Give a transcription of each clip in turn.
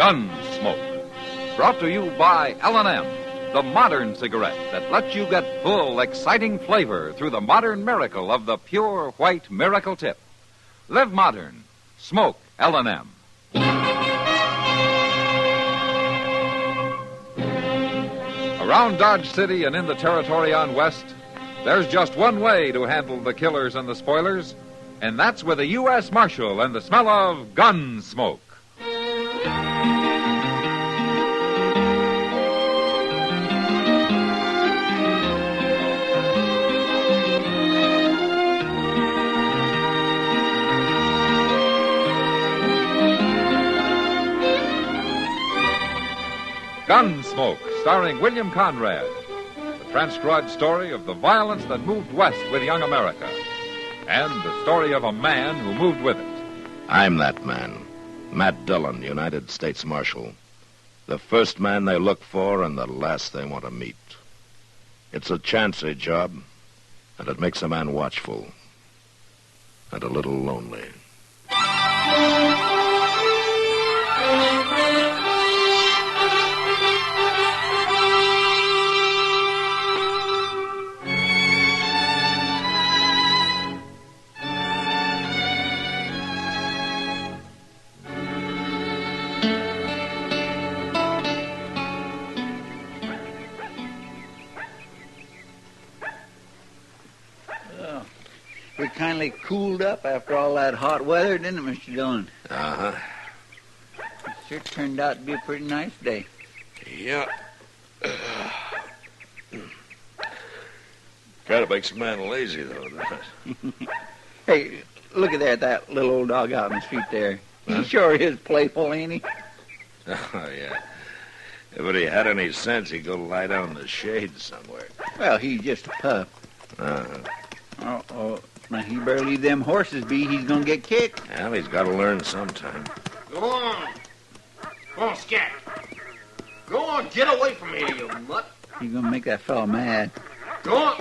Gunsmoke. Brought to you by L&M, the modern cigarette that lets you get full, exciting flavor through the modern miracle of the pure white miracle tip. Live modern. Smoke L&M. Around Dodge City and in the territory on West, there's just one way to handle the killers and the spoilers, and that's with a U.S. Marshal and the smell of Gunsmoke. Gunsmoke, starring William Conrad. The transcribed story of the violence that moved west with young America. And the story of a man who moved with it. I'm that man. Matt Dillon, United States Marshal. The first man they look for and the last they want to meet. It's a chancy job, and it makes a man watchful. And a little lonely. We kindly cooled up after all that hot weather, didn't it, Mr. Dillon? Uh-huh. It sure turned out to be a pretty nice day. Yeah. Kind of makes a man lazy, though, doesn't it? Hey, look at that little old dog out in the street there. He sure is playful, ain't he? Oh, yeah. If he had any sense, he'd go lie down in the shade somewhere. Well, he's just a pup. Uh-huh. Oh, now he better leave them horses be. He's gonna get kicked. Well, he's got to learn sometime. Go on. Go on, scat. Go on, get away from me, you mutt. He's gonna make that fellow mad. Go on.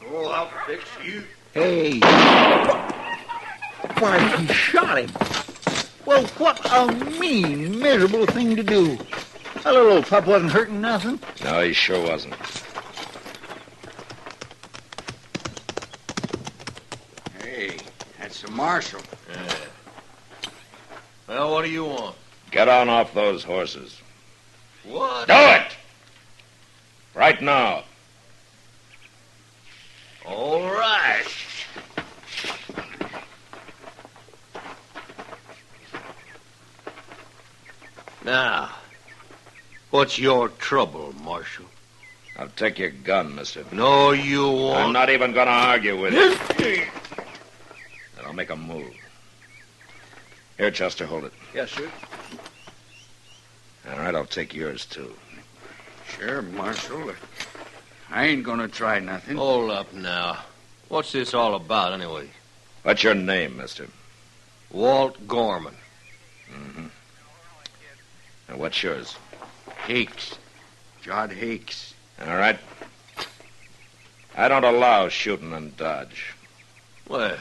Oh, I'll fix you. Hey. Why, he shot him. Well, what a mean, miserable thing to do. That little old pup wasn't hurting nothing. No, he sure wasn't. Hey, that's the marshal. Yeah. Well, what do you want? Get on off those horses. What? Do it! Right now. All right. Now, what's your trouble, Marshal? I'll take your gun, mister. No, you won't. I'm not even going to argue with you. Then I'll make a move. Here, Chester, hold it. Yes, sir. All right, I'll take yours, too. Sure, Marshal. I ain't gonna try nothing. Hold up now. What's this all about, anyway? What's your name, mister? Walt Gorman. Mm-hmm. And what's yours? Hakes. Jod Hakes. All right. I don't allow shooting in Dodge. Well,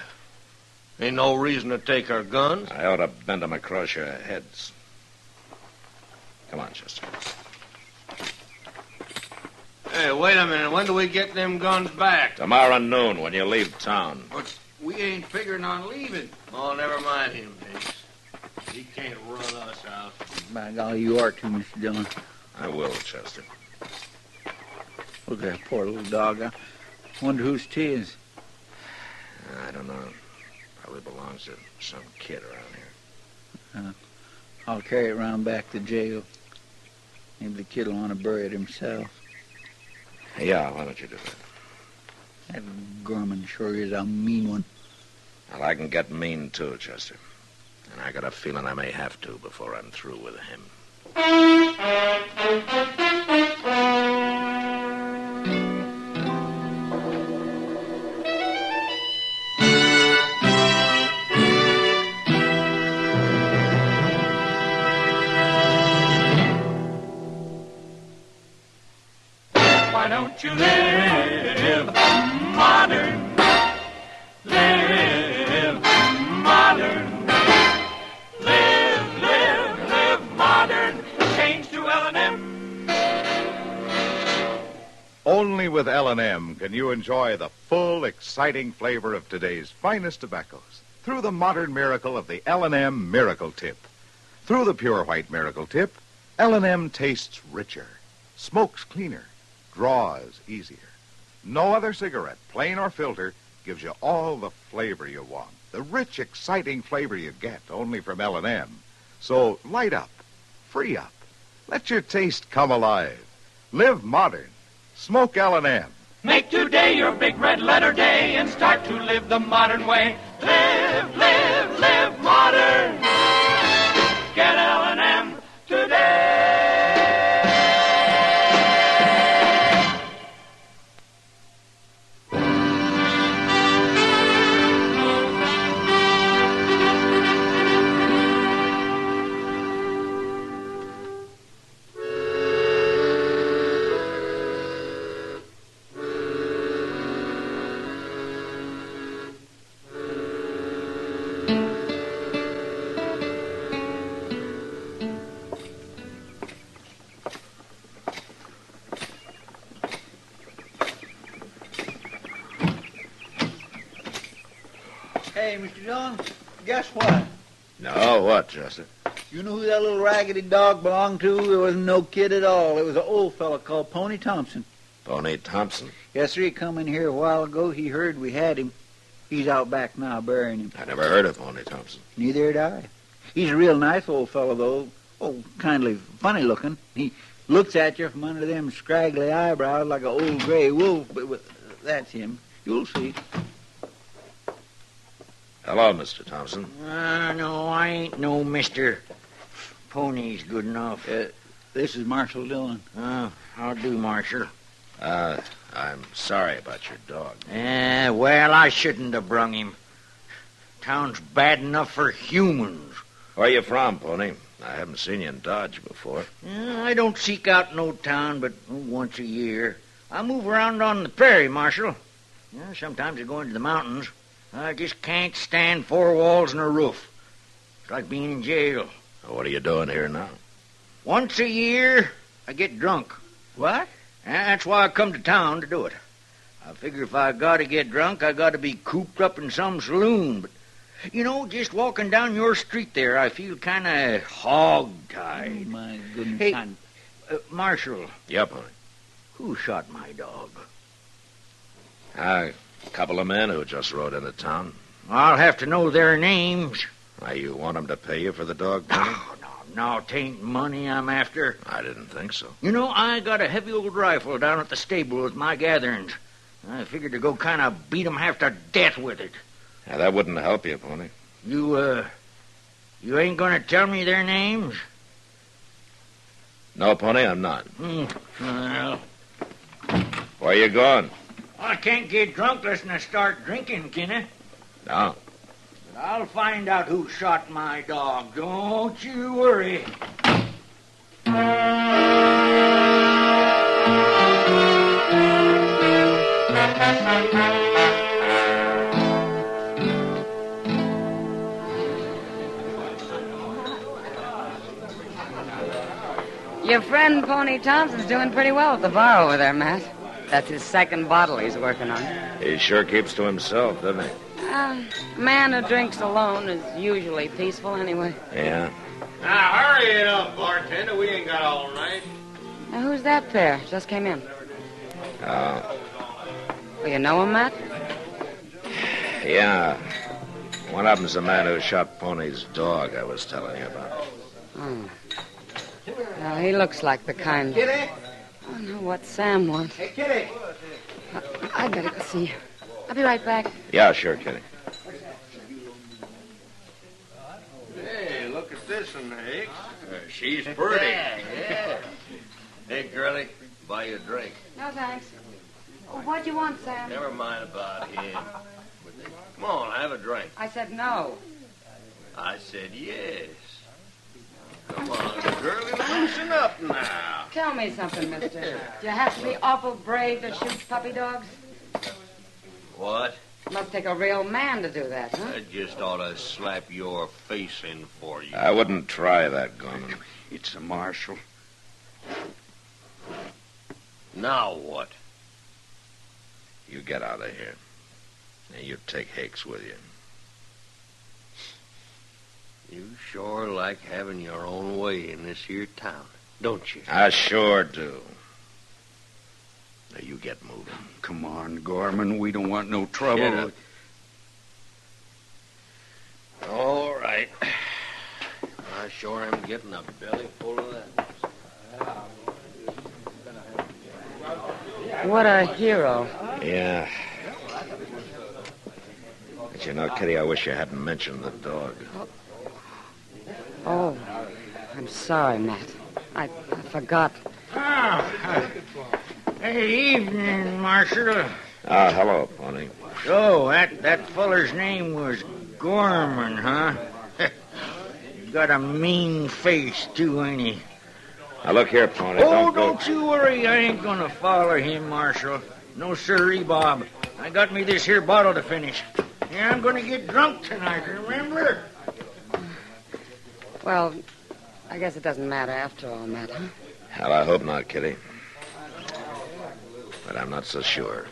ain't no reason to take our guns. I ought to bend them across your heads. Come on, Chester. Hey, wait a minute. When do we get them guns back? Tomorrow noon when you leave town. But we ain't figuring on leaving. Oh, never mind him, Hakes. He can't run us out. By golly, you are too, Mr. Dillon. I will, Chester. Look at that poor little dog. I wonder whose 'tis. I don't know. Probably belongs to some kid around here. I'll carry it round back to jail. Maybe the kid will want to bury it himself. Yeah, why don't you do that? That Gorman sure is a mean one. Well, I can get mean, too, Chester. And I got a feeling I may have to before I'm through with him. Why don't you live modern? Live modern. Live modern. Only with L&M can you enjoy the full, exciting flavor of today's finest tobaccos through the modern miracle of the L&M Miracle Tip. Through the pure white Miracle Tip, L&M tastes richer, smokes cleaner, draws easier. No other cigarette, plain or filter, gives you all the flavor you want. The rich, exciting flavor you get only from L&M. So light up, free up, let your taste come alive. Live modern. Smoke L&M. Make today your big red letter day and start to live the modern way. Live, live, live modern. Get L&M today. Hey, Mr. Dillon, guess what? No, what, Chester? You know who that little raggedy dog belonged to? It wasn't no kid at all. It was an old fella called Pony Thompson. Pony Thompson? Yes, sir. He come in here a while ago. He heard we had him. He's out back now burying him. I never heard of Pony Thompson. Neither had I. He's a real nice old fellow, though. Oh, kindly funny looking. He looks at you from under them scraggly eyebrows like an old gray wolf, but that's him. You'll see. Hello, Mr. Thompson. No, I ain't no Mr. Pony's good enough. This is Marshal Dillon. How do, Marshal? I'm sorry about your dog. Well, I shouldn't have brung him. Town's bad enough for humans. Where you from, Pony? I haven't seen you in Dodge before. I don't seek out no town but once a year. I move around on the prairie, Marshal. Sometimes I go into the mountains. I just can't stand four walls and a roof. It's like being in jail. What are you doing here now? Once a year, I get drunk. What? That's why I come to town to do it. I figure if I got to get drunk, I got to be cooped up in some saloon. But, just walking down your street there, I feel kind of hog-tied. Oh, my goodness. Hey, Marshal. Yeah, Pony. Who shot my dog? A couple of men who just rode into town. I'll have to know their names. Why, you want them to pay you for the dog, Pony? No, 'tain't money I'm after. I didn't think so. I got a heavy old rifle down at the stable with my gatherings. I figured to go kind of beat 'em half to death with it. Now, that wouldn't help you, Pony. You ain't gonna tell me their names? No, Pony, I'm not. Well, Where you going? I can't get drunk unless I start drinking, can I? No. But I'll find out who shot my dog. Don't you worry. Your friend Pony Thompson's doing pretty well at the bar over there, Matt. That's his second bottle he's working on. He sure keeps to himself, doesn't he? A man who drinks alone is usually peaceful anyway. Yeah. Now, hurry it up, bartender. We ain't got all night. Now, who's that pair? Just came in. Oh. Well, you know him, Matt? Yeah. One of them's the man who shot Pony's dog I was telling you about. Oh. Well, he looks like the kind... Kitty? I don't know what Sam wants. Hey, Kitty. I better go see you. I'll be right back. Yeah, sure, Kitty. Hey, look at this one, Hicks. She's pretty. Yeah. Hey, girlie, buy you a drink. No, thanks. Oh, what'd you want, Sam? Never mind about him. Come on, have a drink. I said no. I said yes. Come on, girlie, loosen up now. Tell me something, mister. Do you have to be awful brave to shoot puppy dogs? What? Must take a real man to do that, huh? I just ought to slap your face in for you. I wouldn't try that, Gorman. It's a marshal. Now what? You get out of here. And you take Hicks with you. You sure like having your own way in this here town, don't you? I sure do. Now, you get moving. Come on, Gorman. We don't want no trouble. Get up. All right. I sure am getting a belly full of that. What a hero. Yeah. But you know, Kitty, I wish you hadn't mentioned the dog. Oh, I'm sorry, Matt. I forgot. Hey, evening, Marshal. Hello, Pony. So, that feller's name was Gorman, huh? He's got a mean face, too, ain't he? Now, look here, Pony. Don't you worry. I ain't gonna follow him, Marshal. No sirree, Bob. I got me this here bottle to finish. Yeah, I'm gonna get drunk tonight, remember? Well, I guess it doesn't matter after all, Matt, huh? Hell, I hope not, Kitty. But I'm not so sure.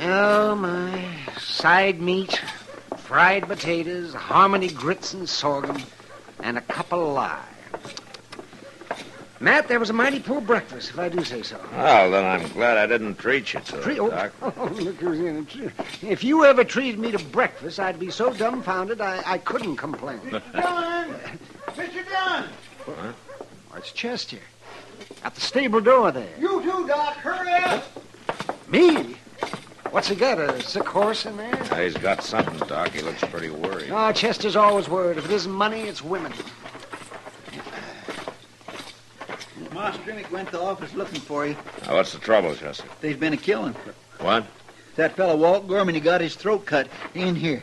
Oh, my. Side meat, fried potatoes, harmony grits and sorghum, and a cup of lye. Matt, that was a mighty poor breakfast, if I do say so. Well, then I'm glad I didn't treat you to it, Doc. Look who's in it. If you ever treated me to breakfast, I'd be so dumbfounded I couldn't complain. Mr. Dillon! Mr. Dillon! What? It's Chester. At the stable door there. You too, Doc. Hurry up! Me? What's he got, a sick horse in there? Now, he's got something, Doc. He looks pretty worried. Oh, Chester's always worried. If it isn't money, it's women. Ma Strinnick went to the office looking for you. Now, what's the trouble, Chester? There's been a killing. What? That fellow Walt Gorman, he got his throat cut in here.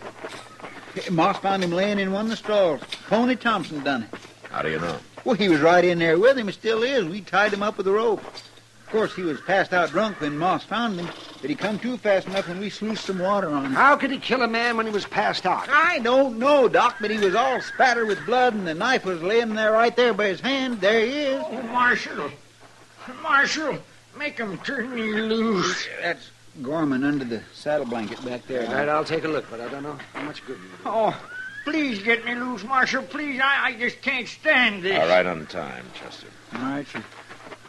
Moss found him laying in one of the stalls. Pony Thompson done it. How do you know? Well, he was right in there with him. He still is. We tied him up with a rope. Of course, he was passed out drunk when Moss found him, but he come to fast enough when we sluiced some water on him. How could he kill a man when he was passed out? I don't know, Doc, but he was all spattered with blood, and the knife was laying there right there by his hand. There he is. Oh, Marshal, make him turn me loose. That's Gorman under the saddle blanket back there. All right, I'll take a look, but I don't know how much good you do. Oh, please get me loose, Marshal. Please, I just can't stand this. All right, on time, Chester. All right, sir.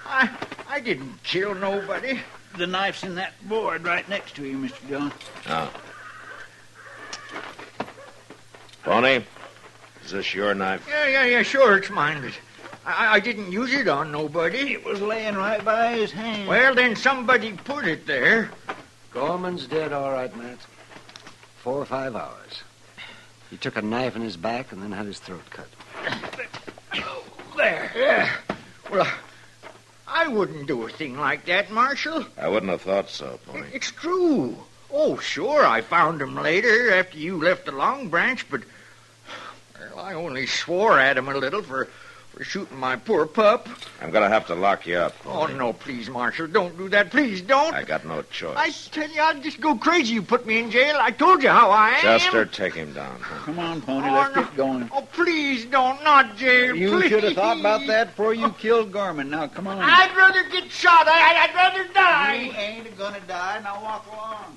I didn't kill nobody. The knife's in that board right next to you, Mr. Dillon. Oh. Pony, is this your knife? Yeah, sure, it's mine, but I didn't use it on nobody. It was laying right by his hand. Well, then somebody put it there. Gorman's dead, all right, Matt. 4 or 5 hours. He took a knife in his back and then had his throat cut. There. Yeah. Well, I wouldn't do a thing like that, Marshal. I wouldn't have thought so, Pony. It's true. Oh, sure, I found him later after you left the Long Branch, but well, I only swore at him a little for shooting my poor pup. I'm going to have to lock you up, Oh, Pony. no, please, Marshal, don't do that. Please, don't. I got no choice. I tell you, I'll just go crazy. You put me in jail. I told you how I am. Chester, take him down. Come on, Pony, let's get going. Oh, please don't. Not jail, You please. should have thought about that before you killed Gorman. Now, come on. I'd rather get shot. I'd rather die. You ain't gonna die. Now walk along.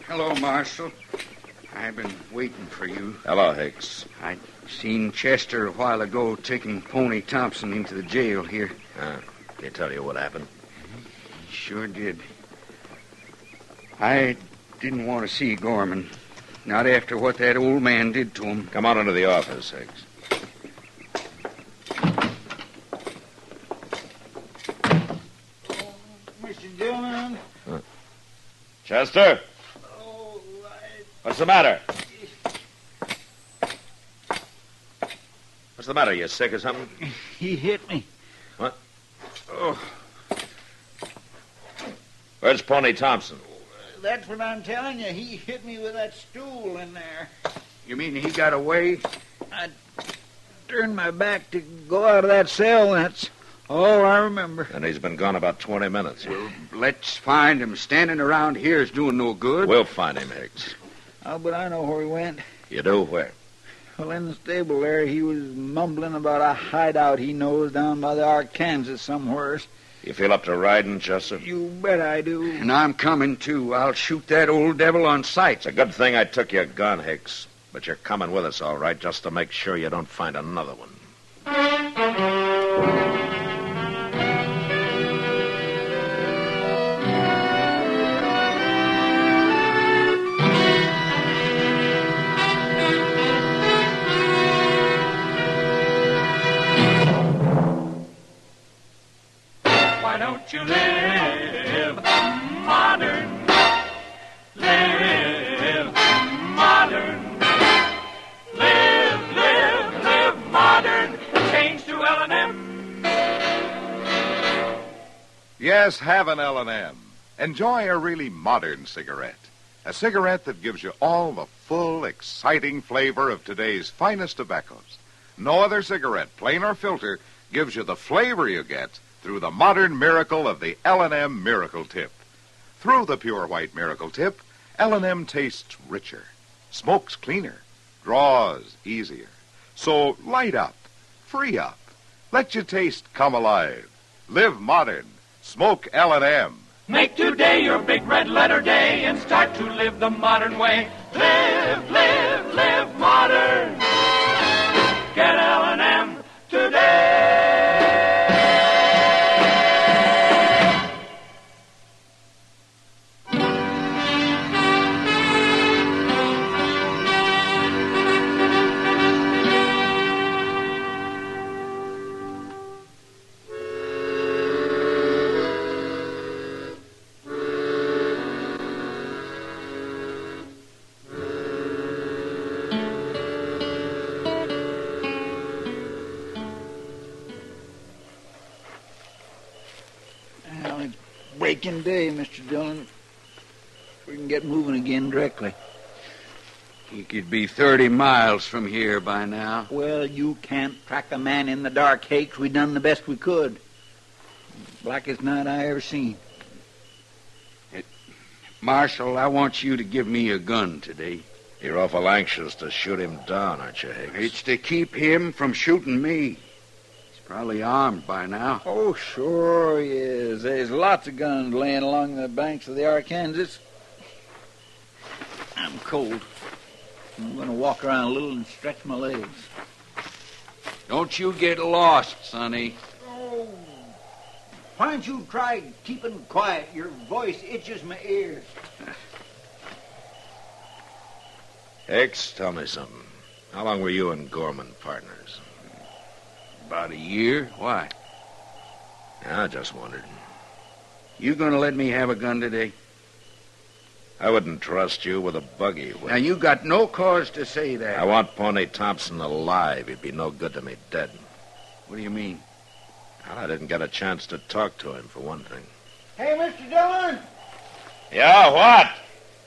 Hello, Marshal. I've been waiting for you. Hello, Hicks. I seen Chester a while ago taking Pony Thompson into the jail here. Can he tell you what happened? He sure did. I didn't want to see Gorman. Not after what that old man did to him. Come on into the office, Hicks. Mr. Dillon. Chester? Oh, What's the matter? What's the matter? You sick or something? he hit me. What? Oh. Where's Pony Thompson? that's what I'm telling you. He hit me with that stool in there. You mean he got away? I turned my back to go out of that cell. That's all I remember. And he's been gone about 20 minutes. Well, let's find him. Standing around here is doing no good. We'll find him, Hicks. Oh, but I know where he went. You do? Where? Well, in the stable there, he was mumbling about a hideout he knows down by the Arkansas somewheres. You feel up to riding, Chester? You bet I do. And I'm coming, too. I'll shoot that old devil on sight. It's a good thing I took your gun, Hicks. But you're coming with us, all right, just to make sure you don't find another one. Why don't you live modern? Live modern. Live modern. Change to L&M. Yes, have an L&M. Enjoy a really modern cigarette. A cigarette that gives you all the full, exciting flavor of today's finest tobaccos. No other cigarette, plain or filter, gives you the flavor you get through the modern miracle of the L&M Miracle Tip. Through the pure white Miracle Tip, L&M tastes richer, smokes cleaner, draws easier. So light up, free up, let your taste come alive. Live modern, smoke L&M. Make today your big red letter day and start to live the modern way. Live modern. Get L&M today. Well, it's breaking day, Mr. Dillon. We can get moving again directly. He could be 30 miles from here by now. Well, you can't track a man in the dark, Hakes. We done the best we could. Blackest night I ever seen. Marshal, I want you to give me a gun today. You're awful anxious to shoot him down, aren't you, Hicks? It's to keep him from shooting me. He's probably armed by now. Oh, sure he is. There's lots of guns laying along the banks of the Arkansas. I'm cold. I'm going to walk around a little and stretch my legs. Don't you get lost, Sonny. Oh, why don't you try keeping quiet? Your voice itches my ears. Hicks, tell me something. How long were you and Gorman partners? About a year. Why? I just wondered. You gonna let me have a gun today? I wouldn't trust you with a buggy. Now, you got no cause to say that. I want Pony Thompson alive. He'd be no good to me dead. What do you mean? Well, I didn't get a chance to talk to him, for one thing. Hey, Mr. Dillon, Yeah, what?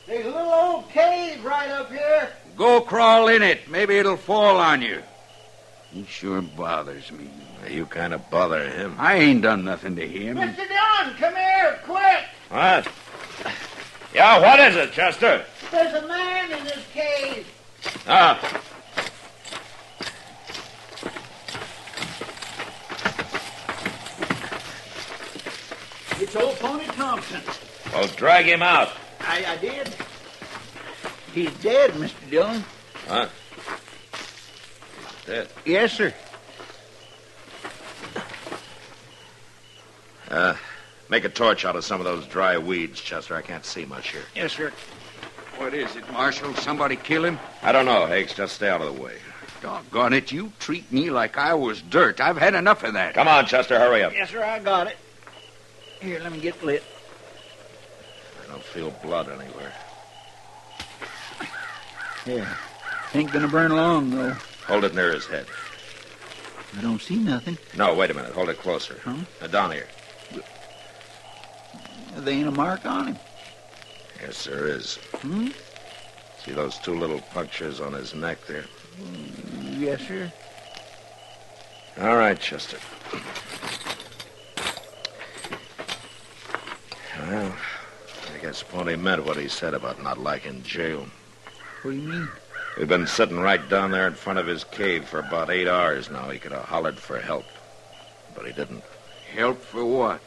there's a little old cave right up here. Go crawl in it. Maybe it'll fall on you. He sure bothers me. You kind of bother him. I ain't done nothing to him. Mr. Dillon, come here, quick. What? Yeah, what is it, Chester? There's a man in this cave. Ah. It's old Pony Thompson. Well, drag him out. I did. He's dead, Mr. Dillon. Huh? Dead. Yes, sir. Make a torch out of some of those dry weeds, Chester. I can't see much here. Yes, sir. What is it, Marshal? Somebody kill him? I don't know, Hicks. Just stay out of the way. Doggone it, you treat me like I was dirt. I've had enough of that. Come on, Chester, hurry up. Yes, sir, I got it. Here, let me get lit. I don't feel blood anywhere. Yeah. Ain't gonna burn long, though. Hold it near his head. I don't see nothing. No, wait a minute. Hold it closer. Huh? Down here. There ain't a mark on him. Yes, there is. Hmm? See those two little punctures on his neck there? Yes, sir. All right, Chester. Well, I guess Pony meant what he said about not liking jail. What do you mean? We've been sitting right down there in front of his cave for about 8 hours now. He could have hollered for help, but he didn't. Help for what?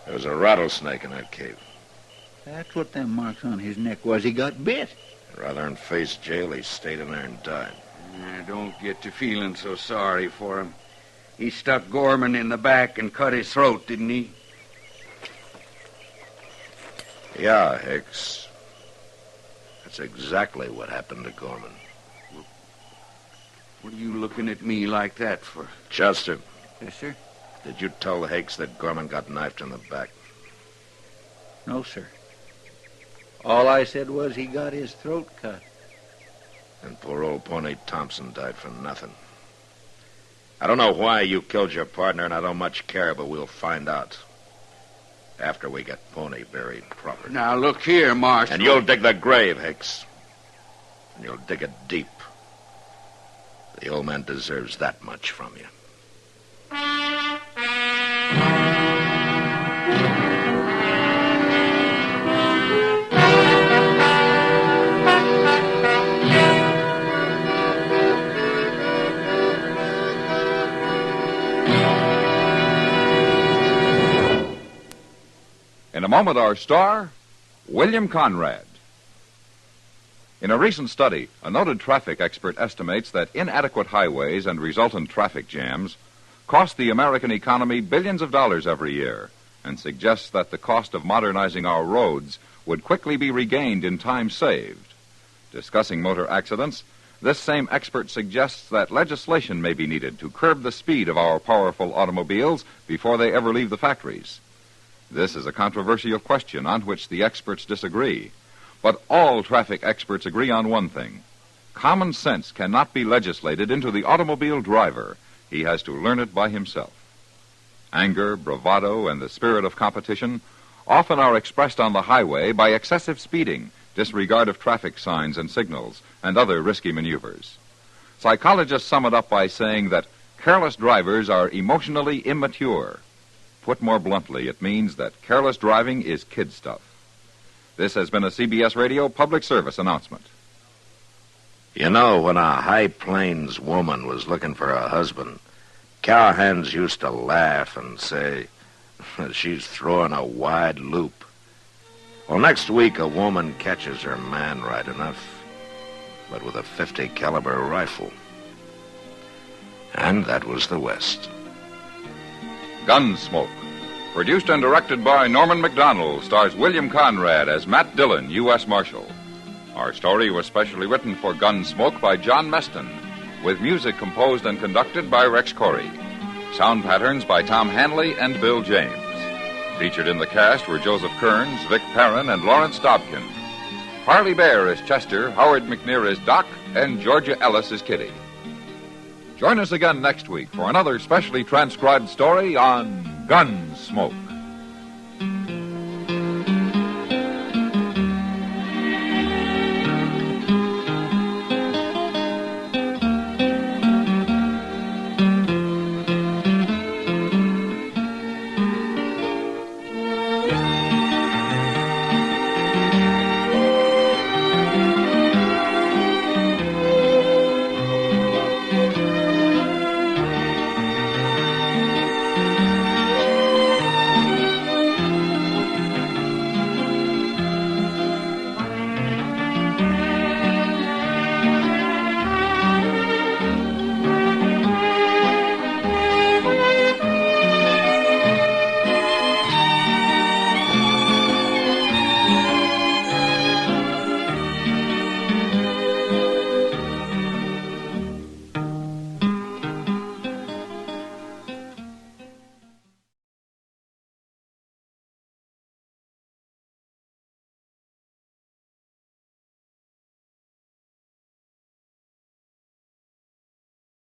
There was a rattlesnake in that cave. That's what them marks on his neck was. He got bit. Rather than face jail, he stayed in there and died. Don't get to feeling so sorry for him. He stuck Gorman in the back and cut his throat, didn't he? Yeah, Hicks. That's exactly what happened to Gorman. What are you looking at me like that for? Chester. Yes, sir. Did you tell Hicks that Gorman got knifed in the back? No, sir. All I said was he got his throat cut. And poor old Pony Thompson died for nothing. I don't know why you killed your partner, and I don't much care, but we'll find out. After we get Pony buried properly. Now, look here, Marshal. And you'll dig the grave, Hicks. And you'll dig it deep. The old man deserves that much from you. In a moment, our star, William Conrad. In a recent study, a noted traffic expert estimates that inadequate highways and resultant traffic jams cost the American economy billions of dollars every year, and suggests that the cost of modernizing our roads would quickly be regained in time saved. Discussing motor accidents, this same expert suggests that legislation may be needed to curb the speed of our powerful automobiles before they ever leave the factories. This is a controversial question on which the experts disagree. But all traffic experts agree on one thing. Common sense cannot be legislated into the automobile driver. He has to learn it by himself. Anger, bravado, and the spirit of competition often are expressed on the highway by excessive speeding, disregard of traffic signs and signals, and other risky maneuvers. Psychologists sum it up by saying that careless drivers are emotionally immature. Put more bluntly, it means that careless driving is kid stuff. This has been a CBS Radio public service announcement. You know, when a High Plains woman was looking for a husband, cowhands used to laugh and say, she's throwing a wide loop. Well, next week, a woman catches her man right enough, but with a .50 caliber rifle. And that was the West. Gunsmoke, produced and directed by Norman MacDonald, stars William Conrad as Matt Dillon, U.S. Marshal. Our story was specially written for Gunsmoke by John Meston, with music composed and conducted by Rex Corey. Sound patterns by Tom Hanley and Bill James. Featured in the cast were Joseph Kearns, Vic Perrin, and Lawrence Dobkin. Harley Bear is Chester, Howard McNear is Doc, and Georgia Ellis is Kitty. Join us again next week for another specially transcribed story on Gunsmoke.